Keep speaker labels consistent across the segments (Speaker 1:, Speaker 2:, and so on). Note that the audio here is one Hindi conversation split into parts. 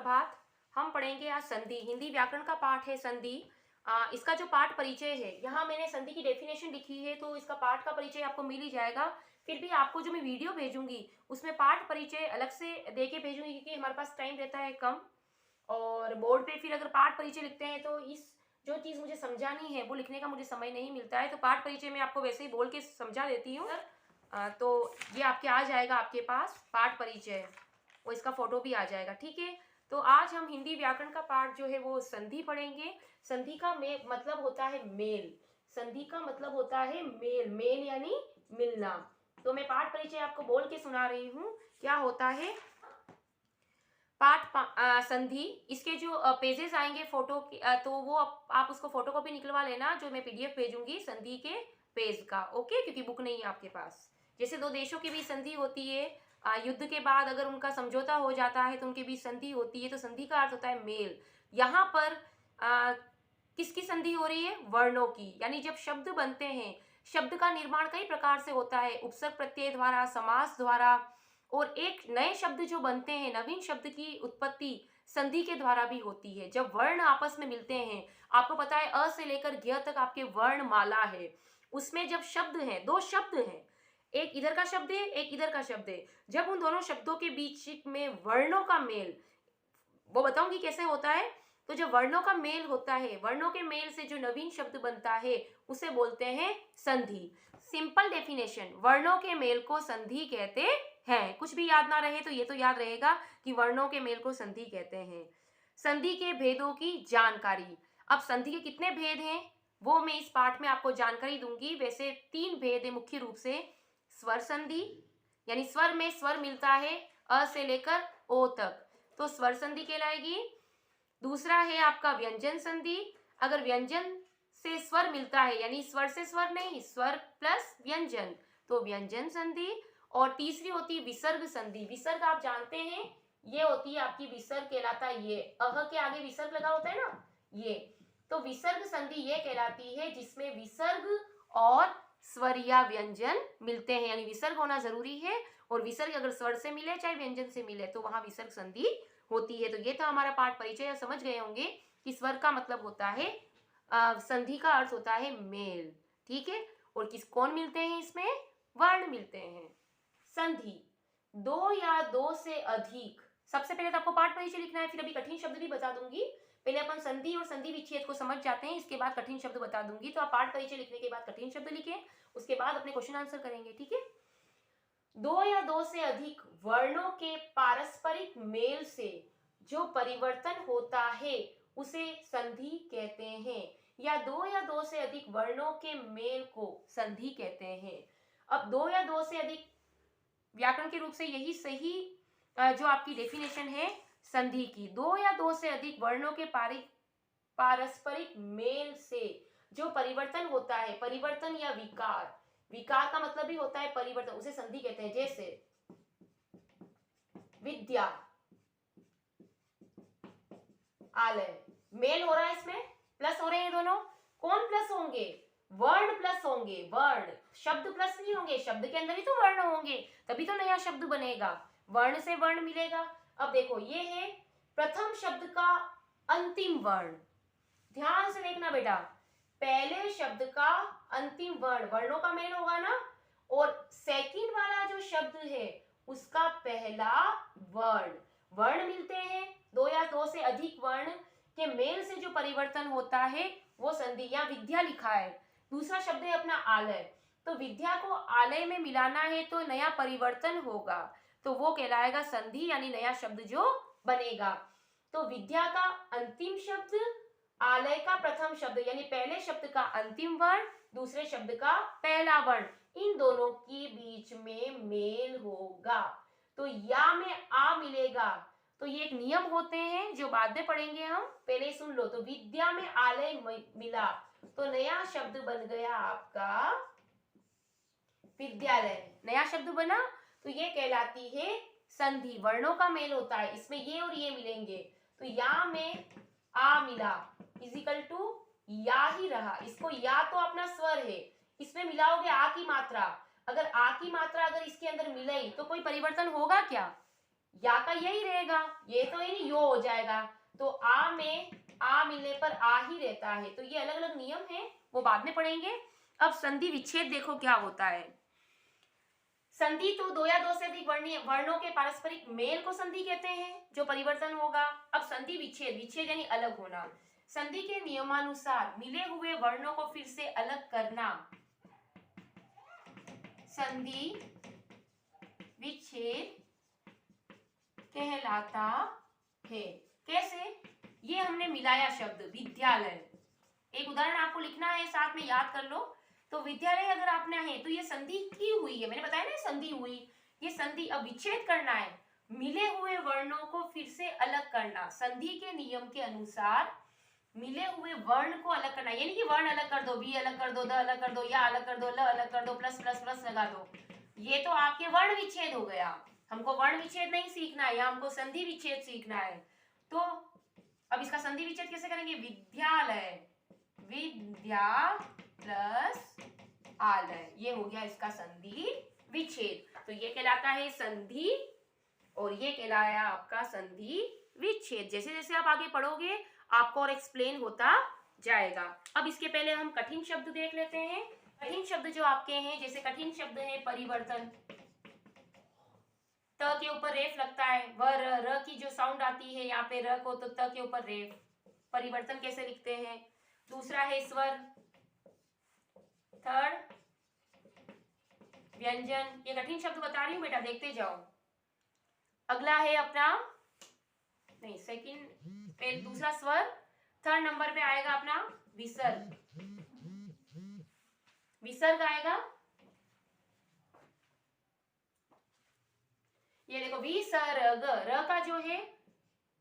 Speaker 1: सुप्रभात। हम पढ़ेंगे आज संधि। हिंदी व्याकरण का पाठ है संधि। इसका जो पाठ परिचय है, यहाँ मैंने संधि की डेफिनेशन लिखी है, तो इसका पाठ का परिचय आपको मिल ही जाएगा। फिर भी आपको जो मैं वीडियो भेजूंगी उसमें पाठ परिचय अलग से दे के भेजूंगी, क्योंकि हमारे पास टाइम रहता है कम। और बोर्ड पे फिर अगर पाठ परिचय लिखते हैं तो इस जो चीज़ मुझे समझानी है वो लिखने का मुझे समय नहीं मिलता है, तो पाठ परिचय में आपको वैसे ही बोल के समझा देती हूँ। तो ये आपके आ जाएगा आपके पास पाठ परिचय, और इसका फोटो भी आ जाएगा, ठीक है। तो आज हम हिंदी व्याकरण का पाठ जो है वो संधि पढ़ेंगे। संधि का मतलब होता है मेल। संधि का मतलब होता है मेल, मेल यानी मिलना। तो मैं पाठ परिचय आपको बोल के सुना रही हूँ क्या होता है। संधि, इसके जो पेजेस आएंगे फोटो के, तो वो आप उसको फोटो कॉपी निकलवा लेना, जो मैं पीडीएफ भेजूंगी संधि के पेज का, ओके, क्योंकि बुक नहीं है आपके पास। जैसे दो देशों की भी संधि होती है, युद्ध के बाद अगर उनका समझौता हो जाता है तो उनके बीच संधि होती है, तो संधि का अर्थ होता है मेल। यहाँ पर किसकी संधि हो रही है? वर्णों की। यानी जब शब्द बनते हैं, शब्द का निर्माण कई प्रकार से होता है, उपसर्ग प्रत्यय द्वारा, समास द्वारा, और एक नए शब्द जो बनते हैं, नवीन शब्द की उत्पत्ति संधि के द्वारा भी होती है। जब वर्ण आपस में मिलते हैं, आपको पता है अ से लेकर ज्ञ तक आपके वर्ण माला है, उसमें जब शब्द हैं, दो शब्द हैं, एक इधर का शब्द है, एक इधर का शब्द है, जब उन दोनों शब्दों के बीच में वर्णों का मेल, वो बताऊंगी कैसे होता है। तो जब वर्णों का मेल होता है, वर्णों के मेल से जो नवीन शब्द बनता है उसे बोलते हैं संधि। सिंपल डेफिनेशन, वर्णों के मेल को संधि कहते हैं। कुछ भी याद ना रहे तो ये तो याद रहेगा कि वर्णों के मेल को संधि कहते हैं। संधि के भेदों की जानकारी। अब संधि के कितने भेद हैं वो मैं इस पाठ में आपको जानकारी दूंगी। वैसे 3 भेद है मुख्य रूप से। स्वर संधि, यानी स्वर में स्वर मिलता है अ से लेकर ओ तक, तो स्वर संधि कहलाएगी। दूसरा है आपका व्यंजन संधि, अगर व्यंजन से स्वर मिलता है, यानी स्वर से स्वर नहीं, स्वर प्लस व्यंजन, तो व्यंजन संधि। और तीसरी होती है विसर्ग संधि। विसर्ग आप जानते हैं, ये होती है आपकी विसर्ग कहलाता है, ये अह के आगे विसर्ग लगा होता है ना, ये। तो विसर्ग संधि ये कहलाती है जिसमें विसर्ग और स्वर या व्यंजन मिलते हैं, यानी विसर्ग होना जरूरी है, और विसर्ग अगर स्वर से मिले चाहे व्यंजन से मिले तो वहां विसर्ग संधि होती है। तो ये था हमारा पाठ परिचय। समझ गए होंगे कि स्वर का मतलब होता है, संधि का अर्थ होता है मेल, ठीक है। और किस कौन मिलते हैं इसमें? वर्ण मिलते हैं। संधि, दो या दो से अधिक। सबसे पहले तो आपको पाठ परिचय लिखना है, फिर अभी कठिन शब्द भी बता दूंगी। पहले अपन संधि और संधि विच्छेद को समझ जाते हैं, इसके बाद कठिन शब्द बता दूंगी। तो आप पाठ परिचय लिखने के बाद कठिन शब्द लिखें, उसके बाद अपने क्वेश्चन आंसर करेंगे, ठीक है। दो या दो से अधिक वर्णों के पारस्परिक मेल से जो परिवर्तन होता है उसे संधि कहते हैं, या दो या दो से अधिक वर्णों के मेल को संधि कहते हैं। अब दो या दो से अधिक, व्याकरण के रूप से यही सही जो आपकी डेफिनेशन है संधि की। दो या दो से अधिक वर्णों के पारस्परिक मेल से जो परिवर्तन होता है, परिवर्तन या विकार, विकार का मतलब भी होता है परिवर्तन, उसे संधि कहते हैं। जैसे विद्या, आलय, मेल हो रहा है, इसमें प्लस हो रहे हैं दोनों। कौन प्लस होंगे? वर्ण प्लस होंगे, वर्ण, शब्द प्लस नहीं होंगे, शब्द के अंदर ही तो वर्ण होंगे, तभी तो नया शब्द बनेगा, वर्ण से वर्ण मिलेगा। अब देखो, ये है प्रथम शब्द का अंतिम वर्ण, ध्यान से देखना बेटा, पहले शब्द का अंतिम वर्ण, वर्णों का मेल होगा ना, और सेकंड वाला जो शब्द है उसका पहला वर्ण, वर्ण मिलते हैं। दो या दो से अधिक वर्ण के मेल से जो परिवर्तन होता है वो संधि। या विद्या लिखा है, दूसरा शब्द है अपना आलय, तो विद्या को आलय में मिलाना है तो नया परिवर्तन होगा, तो वो कहलाएगा संधि, यानी नया शब्द जो बनेगा। तो विद्या का अंतिम शब्द, आलय का प्रथम शब्द, यानी पहले शब्द का अंतिम वर्ण, दूसरे शब्द का पहला वर्ण, इन दोनों के बीच में मेल होगा, तो या में आ मिलेगा। तो ये एक नियम होते हैं जो बाद में पढ़ेंगे हम, पहले सुन लो। तो विद्या में आलय मिला तो नया शब्द बन गया आपका विद्यालय, नया शब्द बना, तो ये कहलाती है संधि। वर्णों का मेल होता है, इसमें ये और ये मिलेंगे, तो या में आ मिला इजिकल टू या ही रहा। इसको या तो अपना स्वर है, इसमें मिलाओगे आ की मात्रा, अगर आ की मात्रा अगर इसके अंदर मिले तो कोई परिवर्तन होगा क्या? या का यही रहेगा, ये तो ही नहीं यो हो जाएगा। तो आ में आ मिलने पर आ ही रहता है। तो ये अलग अलग नियम है, वो बाद में पढ़ेंगे। अब संधि विच्छेद देखो क्या होता है। संधि तो दो या दो से अधिक वर्णों के पारस्परिक मेल को संधि कहते हैं, जो परिवर्तन होगा। अब संधि विच्छेद, विच्छेद यानी अलग होना। संधि के नियमानुसार मिले हुए वर्णों को फिर से अलग करना संधि विच्छेद कहलाता है। कैसे? ये हमने मिलाया शब्द विद्यालय। एक उदाहरण आपको लिखना है, साथ में याद कर लो। तो विद्यालय अगर आपने है तो ये संधि की हुई है, मैंने बताया ना संधि हुई, ये संधि। अब विच्छेद करना है, मिले हुए वर्णों को फिर से अलग करना संधि के नियम के अनुसार। मिले हुए वर्ण को अलग करना, यानी कि वर्ण अलग कर दो, बी अलग कर दो, द अलग कर दो, या अलग कर दो, ल अलग कर दो, प्लस प्लस प्लस लगा दो। ये तो आपके वर्ण विच्छेद हो गया। हमको वर्ण विच्छेद नहीं सीखना है, यहाँ हमको संधि विच्छेद सीखना है। तो अब इसका संधि विच्छेद कैसे करेंगे? विद्यालय, विद्या प्लस आलय, ये हो गया इसका संधि विच्छेद। तो ये कहलाता है संधि और ये कहलाया आपका संधि विच्छेद। जैसे जैसे आप आगे पढ़ोगे आपको और एक्सप्लेन होता जाएगा। अब इसके पहले हम कठिन शब्द देख लेते हैं। कठिन शब्द जो आपके हैं, जैसे कठिन शब्द है परिवर्तन, त के ऊपर रेफ लगता है, व र की जो साउंड आती है यहाँ पे र को, तो त के ऊपर रेफ। परिवर्तन कैसे लिखते हैं? दूसरा है स्वर, थर्ड व्यंजन। ये कठिन शब्द बता रही हूँ बेटा, देखते जाओ। अगला है अपना, नहीं सेकंड, दूसरा स्वर, थर्ड नंबर पे आएगा अपना विसर्ग। विसर्ग आएगा, ये देखो विसर्ग, र का जो है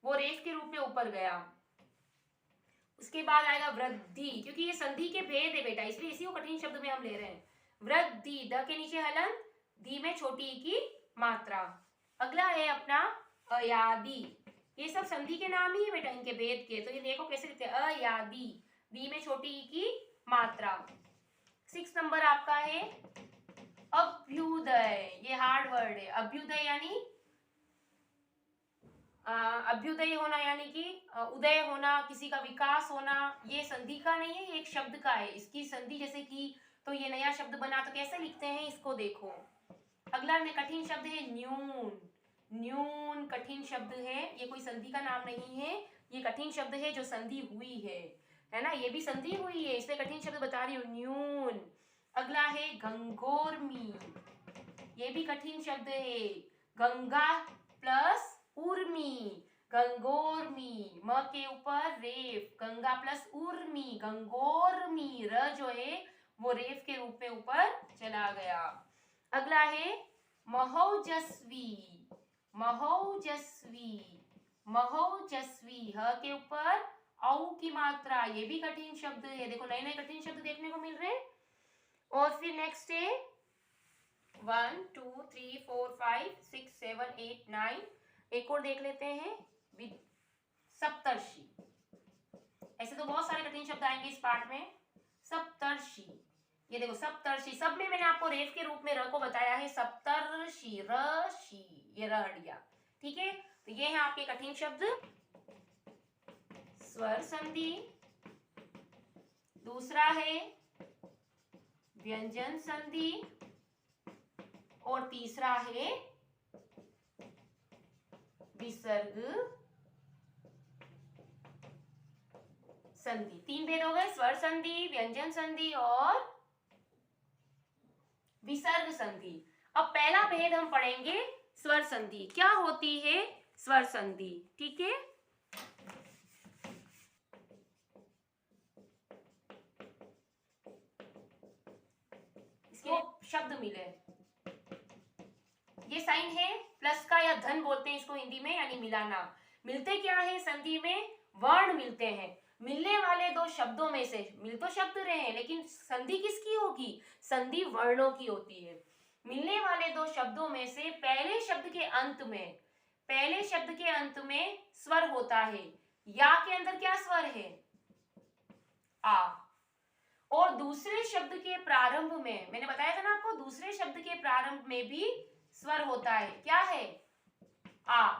Speaker 1: वो रेफ के रूप में ऊपर गया। उसके बाद आएगा वृद्धि, क्योंकि ये संधि के भेद है बेटा, इसलिए इसी को कठिन शब्द में हम ले रहे हैं। वृद्धि, द के नीचे हलंत, दी में छोटी ई की मात्रा। अगला है अपना अयादि, ये सब संधि के नाम ही है बेटा, इनके भेद के। तो ये देखो कैसे लिखते हैं, अयादि, दी में छोटी ई की मात्रा। 6 नंबर आपका है अभ्युदय, ये हार्ड वर्ड है। अभ्युदय यानी अभ्युदय होना, यानी कि उदय होना, किसी का विकास होना। ये संधि का नहीं है, ये एक शब्द का है। इसकी संधि जैसे कि, तो ये नया शब्द बना, तो कैसे लिखते हैं इसको देखो। अगला में कठिन शब्द है न्यून। न्यून कठिन शब्द है, ये कोई संधि का नाम नहीं है, ये कठिन शब्द है जो संधि हुई है ना, ये भी संधि हुई है, इसलिए कठिन शब्द बता रही हूँ, न्यून। अगला है घंघोरमी, ये भी कठिन शब्द है, गंगा प्लस उर्मी, गंगोरमी, म के ऊपर रेफ, गंगा प्लस उर्मी, गंगोरमी, र जो है वो रेफ के रूप में ऊपर चला गया। अगला है महोजस्वी, महोजस्वी, महोजस्वी, ह के ऊपर औ की मात्रा, ये भी कठिन शब्द है। देखो नए नए कठिन शब्द देखने को मिल रहे हैं। और फिर नेक्स्ट है 1 2 3 4 5 6 7 8 9, एक और देख लेते हैं, सप्तर्षि। ऐसे तो बहुत सारे कठिन शब्द आएंगे इस पाठ में। सप्तर्षि, ये देखो सप्तर्षि, सब में मैंने आपको रेफ के रूप में र को बताया है, सप्तर्षि, रशी, ये र हट गया, ठीक है। तो ये है आपके कठिन शब्द। स्वर संधि, दूसरा है व्यंजन संधि, और तीसरा है विसर्ग संधि। 3 भेद हो गए, स्वर संधि, व्यंजन संधि और विसर्ग संधि। अब पहला भेद हम पढ़ेंगे स्वर संधि, क्या होती है स्वर संधि, ठीक है। इसके शब्द मिले, ये साइन है प्लस का, या धन बोलते हैं इसको हिंदी में, यानी मिलाना। मिलते क्या है संधि में? वर्ण मिलते हैं। मिलने वाले दो शब्दों में से, मिल तो शब्द रहे हैं लेकिन संधि किसकी होगी? संधि वर्णों की होती है। मिलने वाले दो शब्दों में से पहले शब्द के अंत में, पहले शब्द के अंत में स्वर होता है। या के अंदर क्या स्वर है? आ। और दूसरे शब्द के प्रारंभ में, मैंने बताया था ना आपको, दूसरे शब्द के प्रारंभ में भी स्वर होता है, क्या है? आ,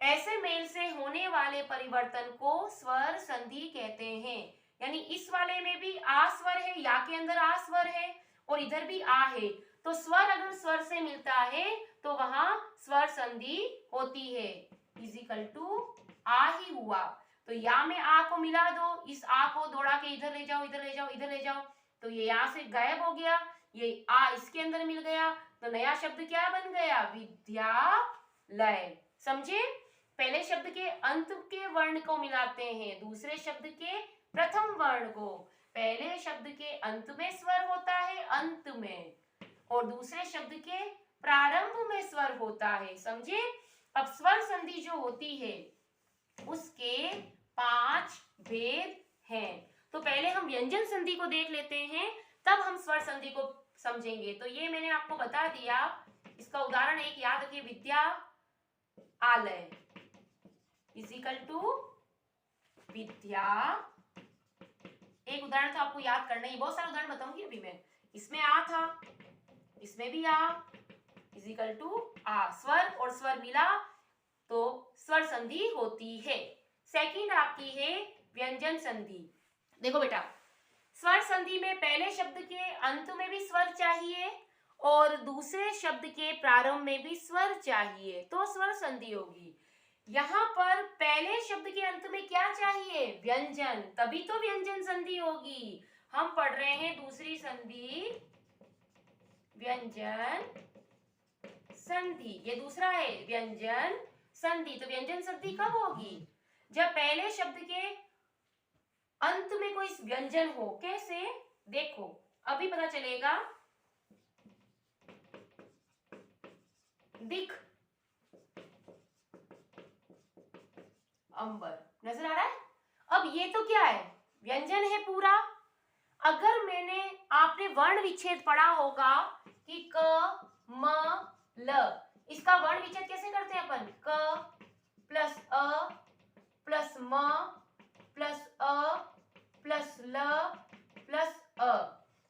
Speaker 1: ऐसे मेल से होने वाले परिवर्तन को स्वर संधि कहते हैं। यानी इस वाले में भी आ स्वर है, या के अंदर आ स्वर है और इधर भी आ है, तो स्वर अगर स्वर से मिलता है तो वहां स्वर संधि होती है। इजिकल टू आ ही हुआ, तो या में आ को मिला दो, इस आ को दौड़ा के इधर ले जाओ, इधर ले जाओ, इधर ले जाओ, तो ये यहां से गायब हो गया, ये आ इसके अंदर मिल गया, तो नया शब्द क्या बन गया? विद्यालय। समझे? पहले शब्द के अंत के वर्ण को मिलाते हैं दूसरे शब्द के प्रथम वर्ण को। पहले शब्द के अंत में स्वर होता है, अंत में, और दूसरे शब्द के प्रारंभ में स्वर होता है। समझे? अब स्वर संधि जो होती है उसके 5 भेद हैं। तो पहले हम व्यंजन संधि को देख लेते हैं, तब हम स्वर संधि को समझेंगे। तो ये मैंने आपको बता दिया, इसका उदाहरण एक याद रखिए, विद्यालय इजिकल टू विद्या। एक उदाहरण तो आपको याद करना ही, बहुत सारे उदाहरण बताऊंगी अभी मैं। इसमें आ था, इसमें भी आ, इजिकल टू आ, स्वर और स्वर मिला तो स्वर संधि होती है। सेकंड आपकी है व्यंजन संधि। देखो बेटा, स्वर संधि में पहले शब्द के अंत में भी स्वर चाहिए और दूसरे शब्द के प्रारंभ में भी स्वर चाहिए, तो स्वर संधि होगी। यहाँ पर पहले शब्द के अंत में क्या चाहिए? व्यंजन, तभी तो व्यंजन संधि होगी। हम पढ़ रहे हैं दूसरी संधि व्यंजन संधि, ये दूसरा है व्यंजन संधि। तो व्यंजन संधि कब होगी? जब पहले शब्द के अंत में कोई व्यंजन हो। कैसे? देखो अभी पता चलेगा। दिख अंबर, नजर आ रहा है? अब ये तो क्या है? व्यंजन है पूरा। अगर मैंने, आपने वर्ण विच्छेद पढ़ा होगा कि क म ल, इसका वर्ण विच्छेद कैसे करते हैं अपन? क प्लस अ प्लस म प्लस अ प्लस ल प्लस अ,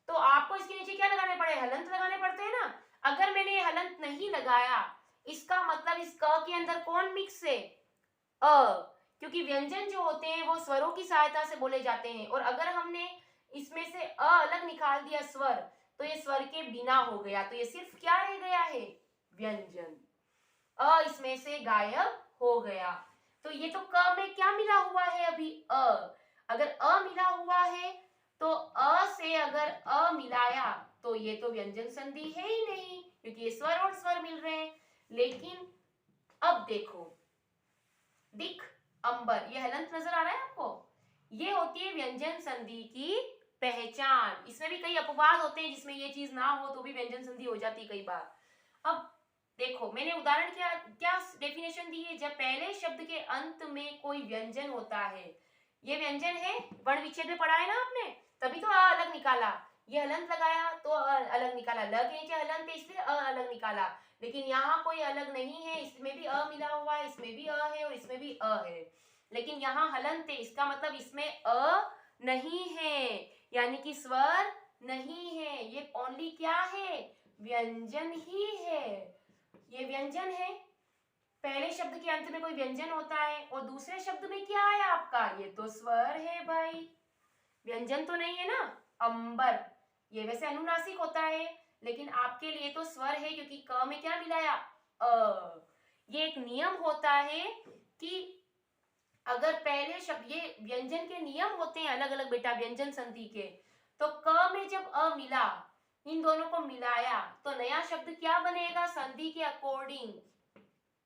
Speaker 1: तो आपको इसके नीचे क्या लगाने पड़े? हलंत लगाने पड़ते हैं ना। अगर मैंने ये हलंत नहीं लगाया, इसका मतलब इस क के अंदर कौन मिक्स है? अ, क्योंकि व्यंजन जो होते हैं वो स्वरों की सहायता से बोले जाते हैं, और अगर हमने इसमें से अ अलग निकाल दिया स्वर, तो ये स्वर के बिना हो गया, तो ये सिर्फ क्या रह गया है? व्यंजन। अ इसमें से गायब हो गया। तो ये तो क में क्या मिला हुआ है अभी? अ। अगर अ मिला हुआ है तो अ से अगर अ मिलाया तो ये तो व्यंजन संधि है ही नहीं, क्योंकि ये स्वर और स्वर मिल रहे हैं। लेकिन अब देखो, दिख अंबर, ये हलंत नजर आ रहा है आपको? ये होती है व्यंजन संधि की पहचान। इसमें भी कई अपवाद होते हैं जिसमें ये चीज ना हो तो भी व्यंजन संधि हो जाती है कई बार। अब देखो मैंने उदाहरण क्या डेफिनेशन दी है? जब पहले शब्द के अंत में कोई व्यंजन होता है, ये व्यंजन है, वर्ण विच्छेद में पढ़ा है ना आपने, तभी तो अ अलग निकाला। ये हलंत लगाया तो अ अलग निकाला, ल के नीचे हलंत है इसलिए अ अलग निकाला। लेकिन यहाँ कोई अलग नहीं है, इसमें भी अ मिला हुआ है, इसमें भी अ है और इसमें भी अ है, लेकिन यहाँ हलंत है, इसका मतलब इसमें अ नहीं है, यानी कि स्वर नहीं है। ये ओनली क्या है? व्यंजन ही है। ये व्यंजन है। पहले शब्द के अंत में कोई व्यंजन होता है और दूसरे शब्द में क्या है आपका? ये तो स्वर है भाई, व्यंजन तो नहीं है ना। अंबर, ये वैसे अनुनासिक होता है लेकिन आपके लिए तो स्वर है, क्योंकि क में क्या मिलाया? अ। ये एक नियम होता है कि अगर पहले शब्द, ये व्यंजन के नियम होते हैं अलग अलग बेटा व्यंजन संधि के, तो क में जब अ मिला, इन दोनों को मिलाया तो नया शब्द क्या बनेगा? संधि के अकॉर्डिंग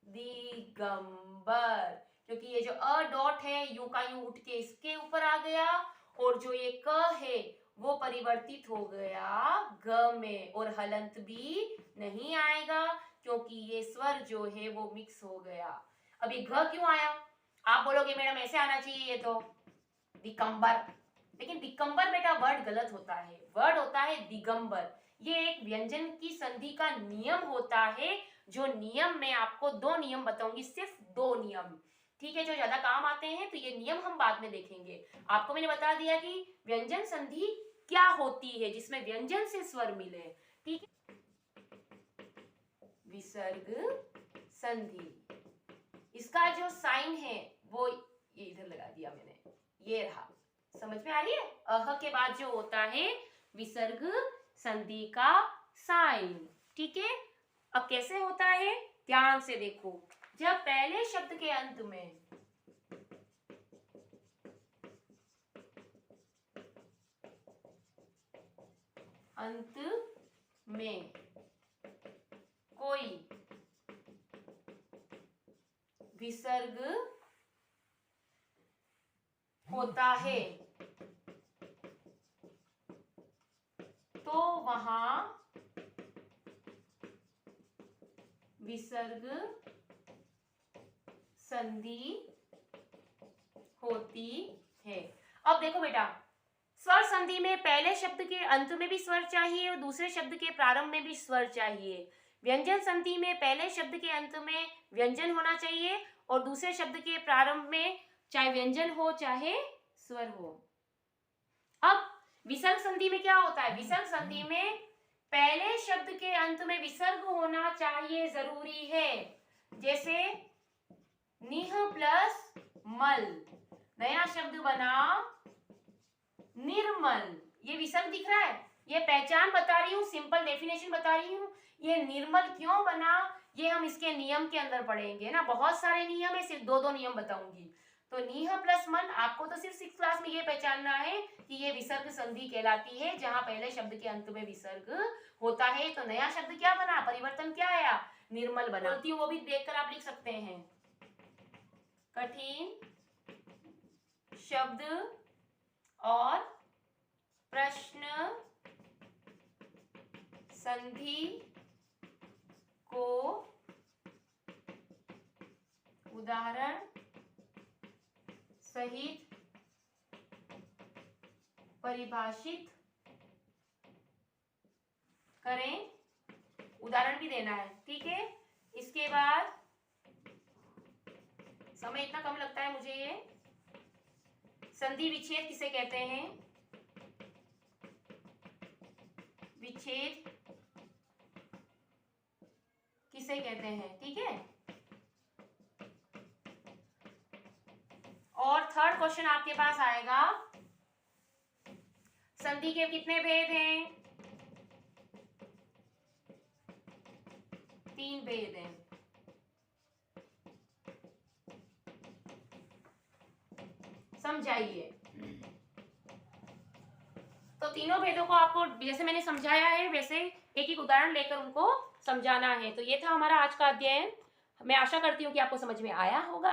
Speaker 1: दिगंबर, क्योंकि ये जो अ डॉट है यूं का यूं उठ के इसके ऊपर आ गया, और जो ये क है वो परिवर्तित हो गया ग में, और हलंत भी नहीं आएगा क्योंकि ये स्वर जो है वो मिक्स हो गया। अब ये घ क्यों आया? आप बोलोगे मैडम ऐसे आना चाहिए ये तो दिगंबर, लेकिन दिगंबर बेटा वर्ड गलत होता है, वर्ड होता है दिगंबर। ये एक व्यंजन की संधि का नियम होता है, जो नियम मैं आपको 2 नियम बताऊंगी, सिर्फ 2 नियम, ठीक है, जो ज्यादा काम आते हैं, तो ये नियम हम बाद में देखेंगे। आपको मैंने बता दिया कि व्यंजन संधि क्या होती है जिसमें व्यंजन से स्वर मिले, ठीक है। विसर्ग संधि। इसका जो साइन है वो ये इधर लगा दिया मैंने, ये रहा। समझ में आ रही है? अह के बाद जो होता है विसर्ग संधि का साइन। ठीक है, अब कैसे होता है ध्यान से देखो। जब पहले शब्द के अंत में कोई विसर्ग होता है तो वहां विसर्ग संधि होती है। अब देखो बेटा, स्वर संधि में पहले शब्द के अंत में भी स्वर चाहिए और दूसरे शब्द के प्रारंभ में भी स्वर चाहिए। व्यंजन संधि में पहले शब्द के अंत में व्यंजन होना चाहिए और दूसरे शब्द के प्रारंभ में चाहे व्यंजन हो चाहे स्वर हो। अब विसर्ग संधि में क्या होता है? विसर्ग संधि में पहले शब्द के अंत में विसर्ग होना चाहिए, जरूरी है। जैसे निह प्लस मल, नया शब्द बना निर्मल। ये विसर्ग दिख रहा है, ये पहचान बता रही हूँ, सिंपल डेफिनेशन बता रही हूँ। ये निर्मल क्यों बना ये हम इसके नियम के अंदर पढ़ेंगे ना, बहुत सारे नियम है, सिर्फ दो नियम बताऊंगी। तो नीह प्लस मन, आपको तो सिर्फ 6th क्लास में ये पहचानना है कि ये विसर्ग संधि कहलाती है, जहां पहले शब्द के अंत में विसर्ग होता है। तो नया शब्द क्या बना, परिवर्तन क्या आया, निर्मल बना। वो भी देखकर आप लिख सकते हैं। कठिन शब्द और प्रश्न संधि को उदाहरण सहित परिभाषित करें। उदाहरण भी देना है, ठीक है। इसके बाद समय इतना कम लगता है मुझे, ये संधि विच्छेद किसे कहते हैं, विच्छेद किसे कहते हैं, ठीक है। और थर्ड क्वेश्चन आपके पास आएगा, संधि के कितने भेद हैं, 3 भेद हैं। समझाइए। तो तीनों भेदों को आपको जैसे मैंने समझाया है वैसे एक एक उदाहरण लेकर उनको समझाना है। तो ये था हमारा आज का अध्ययन। मैं आशा करती हूँ कि आपको समझ में आया होगा।